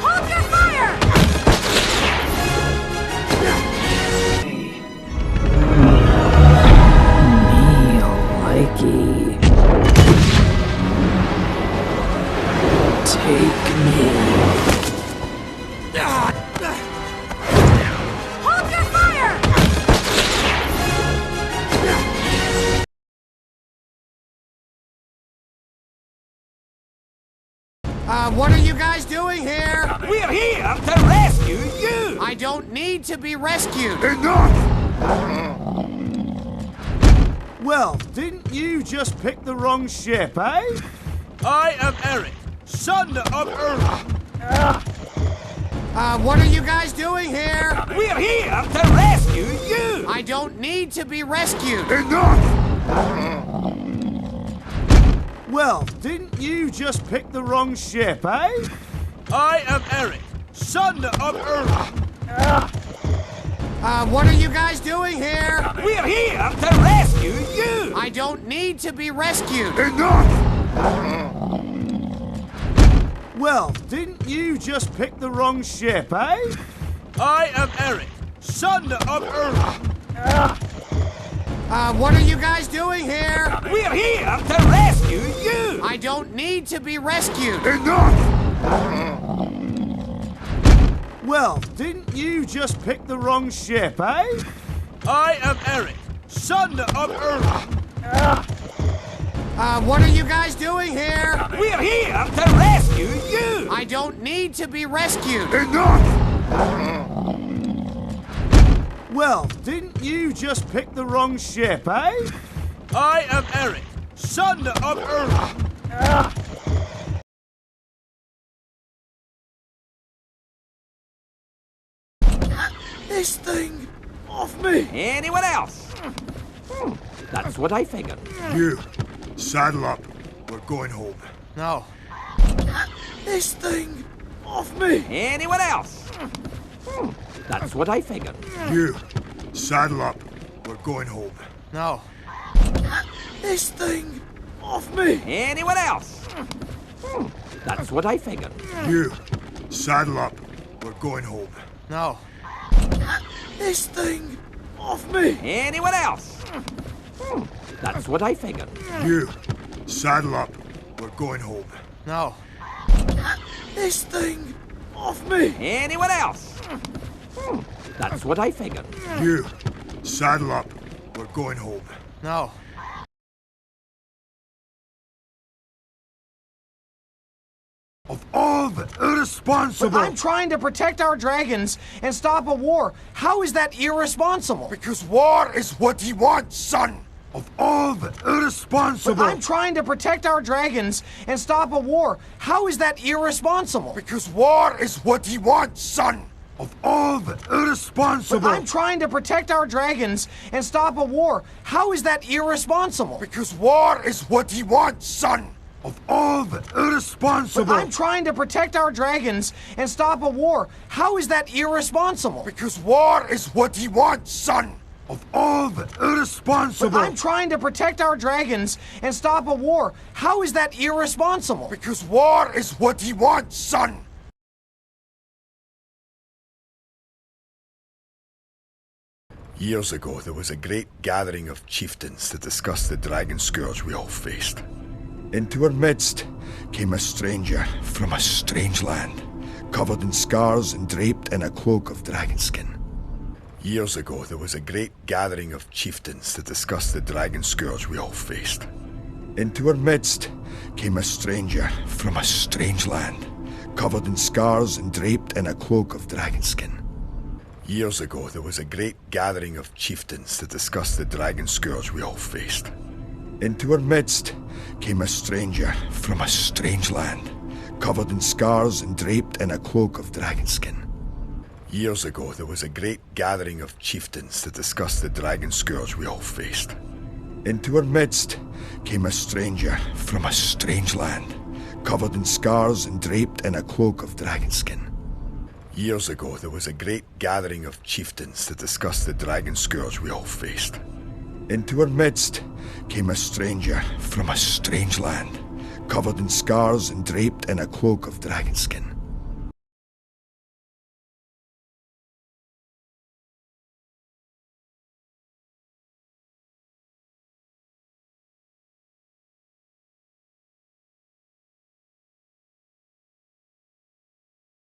Hold your fire! Me likey. Take me. Hold your fire! What are you guys doing here? We're here to rescue you! I don't need to be rescued. Well, didn't you just pick the wrong ship, eh? I am Eric, son of Earth. What are you guys doing here? We're here to rescue you! I don't need to be rescued. Well, didn't you just pick the wrong ship, eh? I am Eric, son of Earth. What are you guys doing here? We're here to rescue you! I don't need to be rescued. Well, didn't you just pick the wrong ship, eh? I am Eric, son of Earth. What are you guys doing here? We're here to rescue you! I don't need to be rescued. Well, didn't you just pick the wrong ship, eh? I am Eric, son of Earth. What are you guys doing here? We're here to rescue you! I don't need to be rescued. Well, didn't you just pick the wrong ship, eh? I am Eric, son of Earth. This thing off me! Anyone else? That's what I figured. You, saddle up. We're going home. No. This thing off me! Anyone else? That's what I figured. You, saddle up. We're going home. No. This thing off me! Anyone else? That's what I figured. You, saddle up. We're going home. No. This thing off me! Anyone else? That's what I figured. You, saddle up. We're going home. No. This thing off me! Anyone else? That's what I figured. You, saddle up. We're going home. No. Of all the irresponsible... I'm trying to protect our dragons and stop a war. How is that irresponsible? Because war is what he wants, son! Of all the irresponsible... I'm trying to protect our dragons and stop a war. How is that irresponsible? Because war is what he wants, son! Of all the irresponsible... I'm trying to protect our dragons and stop a war. How is that irresponsible? Because war is what he wants, son! Of all the irresponsible... I'm trying to protect our dragons and stop a war. How is that irresponsible? Because war is what he wants, son! Of all the irresponsible... I'm trying to protect our dragons and stop a war. How is that irresponsible? Because war is what he wants, son! Years ago, there was a great gathering of chieftains to discuss the dragon scourge we all faced. Into our midst came a stranger from a strange land, covered in scars and draped in a cloak of dragon skin. Years ago, there was a great gathering of chieftains to discuss the dragon scourge we all faced. Into our midst came a stranger from a strange land, covered in scars and draped in a cloak of dragon skin. Years ago, there was a great gathering of chieftains to discuss the dragon scourge we all faced. Into our midst came a stranger from a strange land, covered in scars and draped in a cloak of dragon skin. Years ago, there was a great gathering of chieftains to discuss the dragon scourge we all faced. Into our midst came a stranger from a strange land, covered in scars and draped in a cloak of dragon skin. Years ago, there was a great gathering of chieftains to discuss the dragon scourge we all faced. Into our midst came a stranger from a strange land, covered in scars and draped in a cloak of dragon skin.